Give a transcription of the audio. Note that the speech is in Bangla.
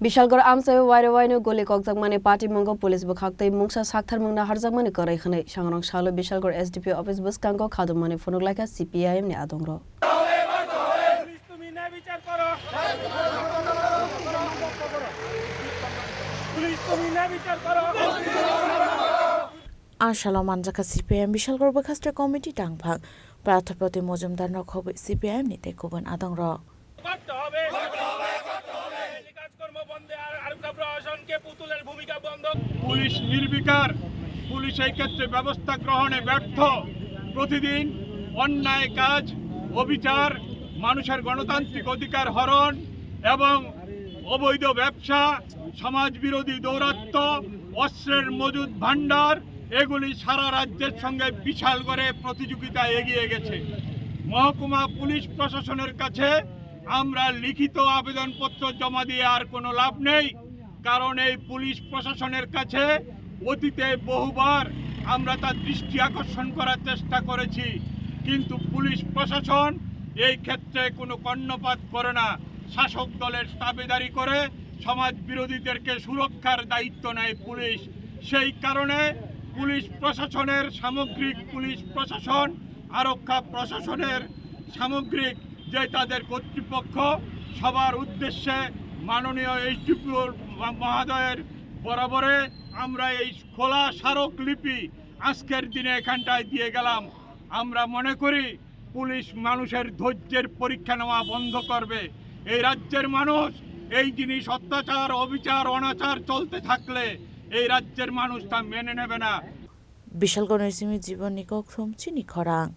Bishalgor amsay wairo goli kokjakmani party mungko police bukhaktei mungsa sakthar mungna harjakmani korai khnai sangrang shalo Bishalgor SDP office buskanko khadumani phonoglaika CPIM ni adongro Ashalom manjaka CPIM Bishalgor bukhaste committee tangphak Prathapati Mojumdar nokhob CPIM ni tekoban adongro police নির্বিকার পুলিশ এই ক্ষেত্রে ব্যবস্থা গ্রহণে ব্যর্থ প্রতিদিন অন্যায় কাজ অবিচার মানুষের গণতান্ত্রিক অধিকার হরণ এবং অবৈধ ব্যবসা সমাজ বিরোধী দৌরাত্ম্য অস্ত্রের মজুদ ভান্ডার এগুলি সারা রাজ্যের সঙ্গে বিশাল করে প্রতিযোগিতা এগিয়ে গেছে মহকুমা পুলিশ প্রশাসনের কাছে আমরা লিখিত আবেদনপত্র জমা দিয়ে আর কোনো লাভ নেই কারণ এই পুলিশ প্রশাসনের কাছে অতীতে বহুবার আমরা তার দৃষ্টি আকর্ষণ করার চেষ্টা করেছি কিন্তু পুলিশ প্রশাসন এই ক্ষেত্রে কোনো কর্ণপাত করে না শাসক দলের দাবিদারি করে সমাজ বিরোধীদেরকে সুরক্ষার দায়িত্ব নেয় পুলিশ সেই কারণে পুলিশ প্রশাসনের সামগ্রিক পুলিশ প্রশাসন আরক্ষা প্রশাসনের সামগ্রিক যে তাদের কর্তৃপক্ষ সবার উদ্দেশ্যে মাননীয় এসডিপি মহোদয়ের বরাবরে আমরা এই খোলা স্মারকলিপি আজকের দিনে এখানটায় দিয়ে গেলাম আমরা মনে করি পুলিশ মানুষের ধৈর্যের পরীক্ষা নেওয়া বন্ধ করবে এই রাজ্যের মানুষ এই জিনিস অত্যাচার অবিচার অনাচার চলতে থাকলে এই রাজ্যের মানুষ তা মেনে নেবে না Bishalgor Nizimi Jibon Nikok Thum Chini Khorang